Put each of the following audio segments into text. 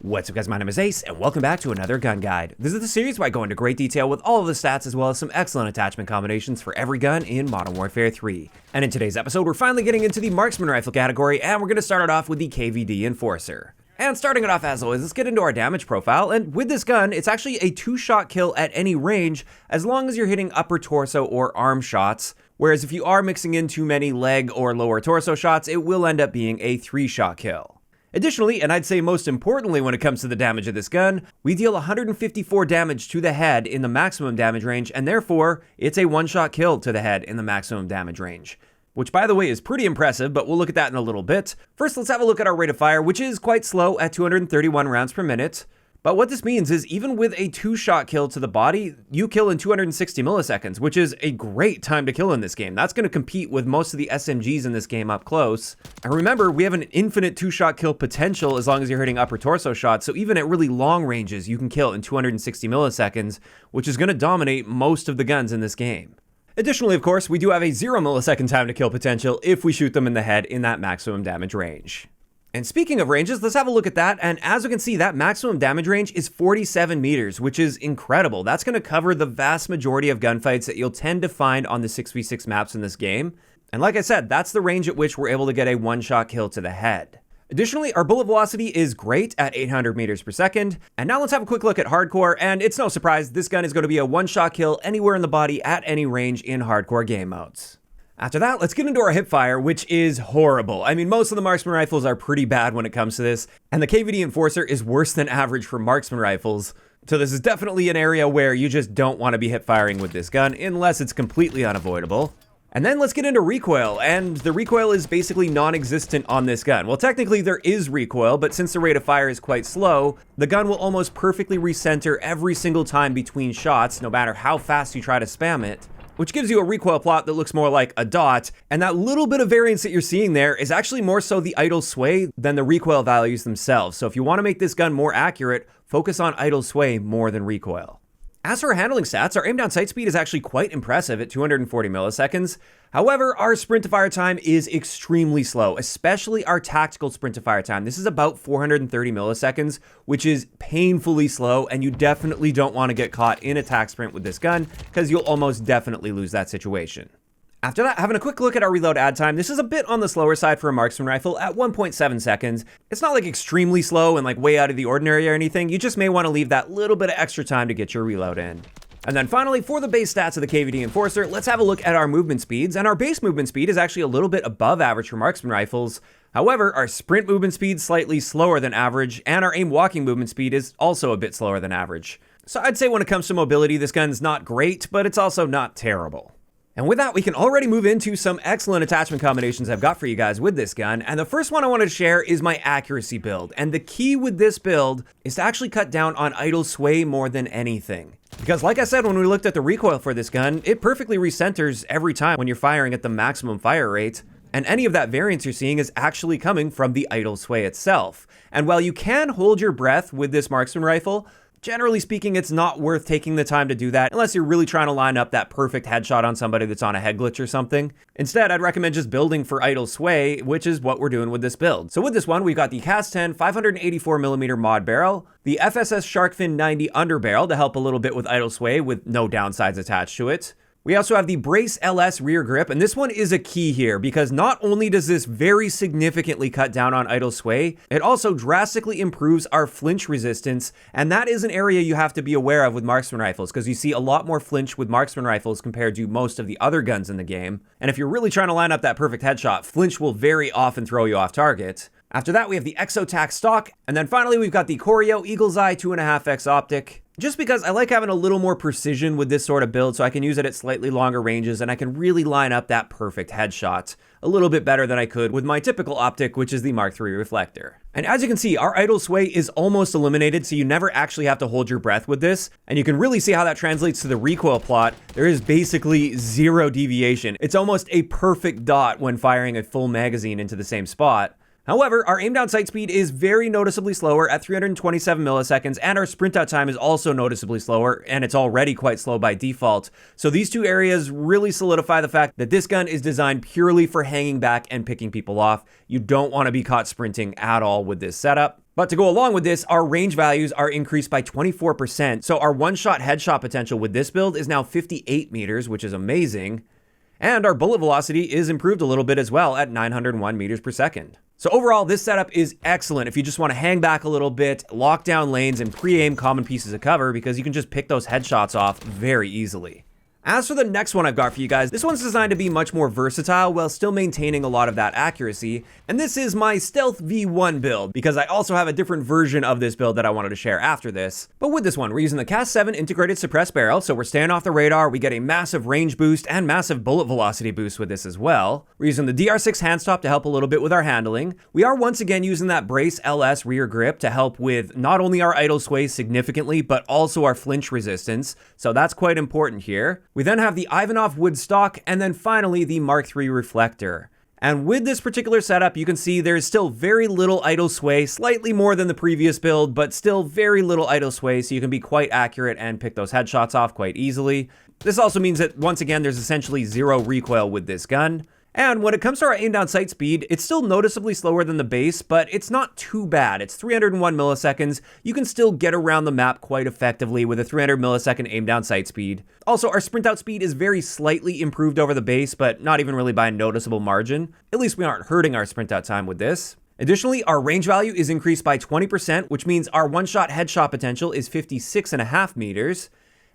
What's up guys, my name is Ace, and welcome back to another gun guide. This is the series where I go into great detail with all of the stats as well as some excellent attachment combinations for every gun in Modern Warfare 3. And in today's episode, we're finally getting into the Marksman rifle category, and we're going to start it off with the KVD Enforcer. And starting it off as always, let's get into our damage profile, and with this gun, it's actually a 2-shot kill at any range, as long as you're hitting upper torso or arm shots, whereas if you are mixing in too many leg or lower torso shots, it will end up being a 3-shot kill. Additionally, and I'd say most importantly when it comes to the damage of this gun, we deal 154 damage to the head in the maximum damage range, and therefore, it's a 1-shot kill to the head in the maximum damage range. Which, by the way, is pretty impressive, but we'll look at that in a little bit. First, let's have a look at our rate of fire, which is quite slow at 231 rounds per minute. But what this means is even with a 2-shot kill to the body, you kill in 260 milliseconds, which is a great time to kill in this game. That's going to compete with most of the SMGs in this game up close. And remember, we have an infinite 2-shot kill potential as long as you're hitting upper torso shots, so even at really long ranges, you can kill in 260 milliseconds, which is going to dominate most of the guns in this game. Additionally, of course, we do have a 0 millisecond time to kill potential if we shoot them in the head in that maximum damage range. And speaking of ranges, let's have a look at that, and as we can see, that maximum damage range is 47 meters, which is incredible. That's going to cover the vast majority of gunfights that you'll tend to find on the 6v6 maps in this game. And like I said, that's the range at which we're able to get a 1-shot kill to the head. Additionally, our bullet velocity is great at 800 meters per second. And now let's have a quick look at hardcore, and it's no surprise, this gun is going to be a 1-shot kill anywhere in the body at any range in hardcore game modes. After that, let's get into our Hipfire, which is horrible. I mean, most of the Marksman rifles are pretty bad when it comes to this, and the KVD Enforcer is worse than average for Marksman rifles. So this is definitely an area where you just don't want to be hip-firing with this gun, unless it's completely unavoidable. And then let's get into recoil, and the recoil is basically non-existent on this gun. Well, technically there is recoil, but since the rate of fire is quite slow, the gun will almost perfectly recenter every single time between shots, no matter how fast you try to spam it, which gives you a recoil plot that looks more like a dot, and that little bit of variance that you're seeing there is actually more so the idle sway than the recoil values themselves. So if you want to make this gun more accurate, focus on idle sway more than recoil. As for our handling stats, our aim down sight speed is actually quite impressive at 240 milliseconds. However, our sprint to fire time is extremely slow, especially our tactical sprint to fire time. This is about 430 milliseconds, which is painfully slow, and you definitely don't want to get caught in a tac sprint with this gun, because you'll almost definitely lose that situation. After that, having a quick look at our reload add time, this is a bit on the slower side for a marksman rifle at 1.7 seconds. It's not like extremely slow and like way out of the ordinary or anything. You just may want to leave that little bit of extra time to get your reload in. And then finally, for the base stats of the KVD Enforcer, let's have a look at our movement speeds. And our base movement speed is actually a little bit above average for marksman rifles. However, our sprint movement speed is slightly slower than average, and our aim walking movement speed is also a bit slower than average. So I'd say when it comes to mobility, this gun's not great, but it's also not terrible. And with that, we can already move into some excellent attachment combinations I've got for you guys with this gun. And the first one I wanted to share is my accuracy build. And the key with this build is to actually cut down on idle sway more than anything. Because like I said, when we looked at the recoil for this gun, it perfectly recenters every time when you're firing at the maximum fire rate. And any of that variance you're seeing is actually coming from the idle sway itself. And while you can hold your breath with this marksman rifle, generally speaking, it's not worth taking the time to do that unless you're really trying to line up that perfect headshot on somebody that's on a head glitch or something. Instead, I'd recommend just building for idle sway, which is what we're doing with this build. So with this one, we've got the CAS 10 584mm mod barrel, the FSS Sharkfin 90 underbarrel to help a little bit with idle sway with no downsides attached to it. We also have the Brace LS rear grip, and this one is a key here because not only does this very significantly cut down on idle sway, it also drastically improves our flinch resistance, and that is an area you have to be aware of with marksman rifles because you see a lot more flinch with marksman rifles compared to most of the other guns in the game. And if you're really trying to line up that perfect headshot, flinch will very often throw you off target. After that, we have the Exotac stock, and then finally we've got the Corio Eagle's Eye 2.5x optic. Just because I like having a little more precision with this sort of build so I can use it at slightly longer ranges and I can really line up that perfect headshot a little bit better than I could with my typical optic, which is the Mark III reflector. And as you can see, our idle sway is almost eliminated, so you never actually have to hold your breath with this. And you can really see how that translates to the recoil plot. There is basically zero deviation. It's almost a perfect dot when firing a full magazine into the same spot. However, our aim down sight speed is very noticeably slower at 327 milliseconds, and our sprint out time is also noticeably slower, and it's already quite slow by default. So these two areas really solidify the fact that this gun is designed purely for hanging back and picking people off. You don't want to be caught sprinting at all with this setup. But to go along with this, our range values are increased by 24%. So our one-shot headshot potential with this build is now 58 meters, which is amazing. And our bullet velocity is improved a little bit as well at 901 meters per second. So overall, this setup is excellent if you just want to hang back a little bit, lock down lanes, and pre-aim common pieces of cover, because you can just pick those headshots off very easily. As for the next one I've got for you guys, this one's designed to be much more versatile while still maintaining a lot of that accuracy, and this is my Stealth V1 build, because I also have a different version of this build that I wanted to share after this. But with this one, we're using the Cast 7 integrated suppressed barrel, so we're staying off the radar, we get a massive range boost and massive bullet velocity boost with this as well. We're using the DR6 handstop to help a little bit with our handling. We are once again using that Brace LS rear grip to help with not only our idle sway significantly, but also our flinch resistance, so that's quite important here. We then have the Ivanov wood stock, and then finally the MWIII reflector. And with this particular setup, you can see there's still very little idle sway, slightly more than the previous build, but still very little idle sway, so you can be quite accurate and pick those headshots off quite easily. This also means that, once again, there's essentially zero recoil with this gun. And when it comes to our aim down sight speed, it's still noticeably slower than the base, but it's not too bad. It's 301 milliseconds. You can still get around the map quite effectively with a 300 millisecond aim down sight speed. Also, our sprint out speed is very slightly improved over the base, but not even really by a noticeable margin. At least we aren't hurting our sprint out time with this. Additionally, our range value is increased by 20%, which means our one-shot headshot potential is 56.5 meters.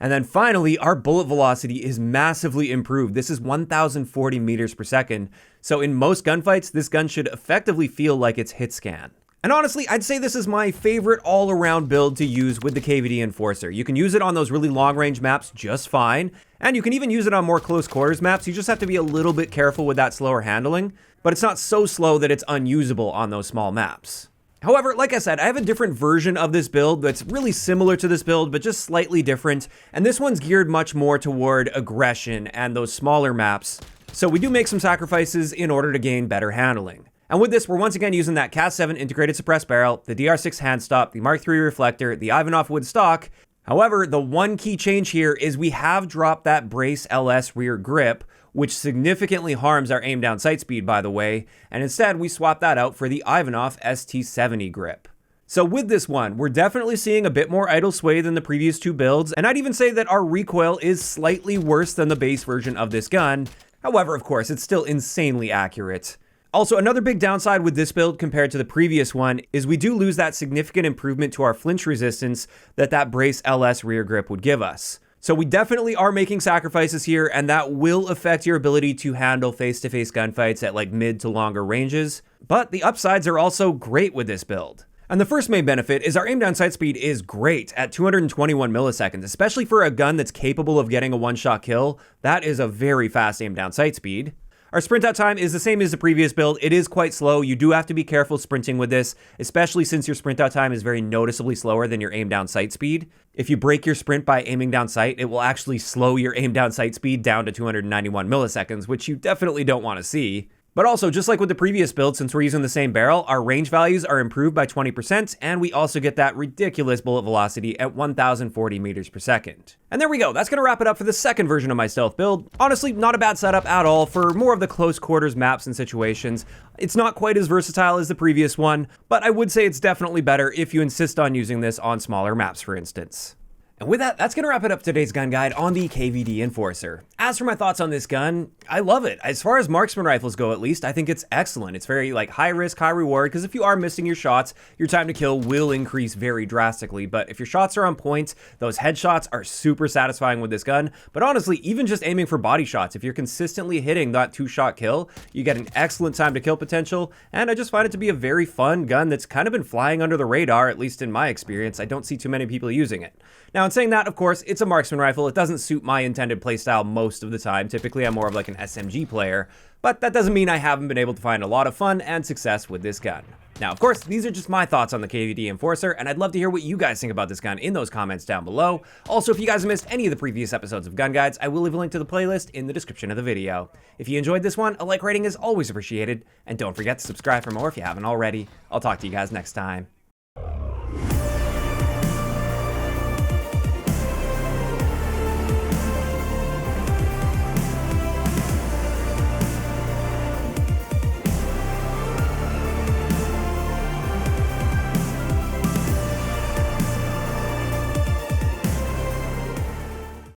And then finally, our bullet velocity is massively improved. This is 1,040 meters per second. So in most gunfights, this gun should effectively feel like it's hit scan. And honestly, I'd say this is my favorite all-around build to use with the KVD Enforcer. You can use it on those really long-range maps just fine, and you can even use it on more close-quarters maps. You just have to be a little bit careful with that slower handling, but it's not so slow that it's unusable on those small maps. However, like I said, I have a different version of this build that's really similar to this build, but just slightly different, and this one's geared much more toward aggression and those smaller maps, so we do make some sacrifices in order to gain better handling. And with this, we're once again using that Cast 7 integrated suppressed barrel, the DR6 handstop, the MWIII reflector, the Ivanov wood stock. However, the one key change here is we have dropped that Brace LS rear grip, which significantly harms our aim down sight speed, by the way, and instead we swap that out for the Ivanov ST70 grip. So with this one, we're definitely seeing a bit more idle sway than the previous two builds, and I'd even say that our recoil is slightly worse than the base version of this gun. However, of course, it's still insanely accurate. Also, another big downside with this build compared to the previous one is we do lose that significant improvement to our flinch resistance that Brace LS rear grip would give us. So we definitely are making sacrifices here, and that will affect your ability to handle face-to-face gunfights at like mid to longer ranges. But the upsides are also great with this build. And the first main benefit is our aim down sight speed is great at 221 milliseconds, especially for a gun that's capable of getting a one-shot kill. That is a very fast aim down sight speed. Our sprint out time is the same as the previous build. It is quite slow. You do have to be careful sprinting with this, especially since your sprint out time is very noticeably slower than your aim down sight speed. If you break your sprint by aiming down sight, it will actually slow your aim down sight speed down to 291 milliseconds, which you definitely don't want to see. But also, just like with the previous build, since we're using the same barrel, our range values are improved by 20%, and we also get that ridiculous bullet velocity at 1,040 meters per second. And there we go, that's gonna wrap it up for the second version of my stealth build. Honestly, not a bad setup at all for more of the close quarters maps and situations. It's not quite as versatile as the previous one, but I would say it's definitely better if you insist on using this on smaller maps, for instance. And with that, that's going to wrap it up today's gun guide on the KVD Enforcer. As for my thoughts on this gun, I love it. As far as marksman rifles go, at least, I think it's excellent. It's very like high risk, high reward, because if you are missing your shots, your time to kill will increase very drastically. But if your shots are on point, those headshots are super satisfying with this gun. But honestly, even just aiming for body shots, if you're consistently hitting that 2-shot kill, you get an excellent time to kill potential. And I just find it to be a very fun gun that's kind of been flying under the radar, at least in my experience. I don't see too many people using it. Now, in saying that, of course, it's a marksman rifle. It doesn't suit my intended playstyle most of the time. Typically, I'm more of like an SMG player, but that doesn't mean I haven't been able to find a lot of fun and success with this gun. Now, of course, these are just my thoughts on the KVD Enforcer, and I'd love to hear what you guys think about this gun in those comments down below. Also, if you guys have missed any of the previous episodes of Gun Guides, I will leave a link to the playlist in the description of the video. If you enjoyed this one, a like rating is always appreciated, and don't forget to subscribe for more if you haven't already. I'll talk to you guys next time.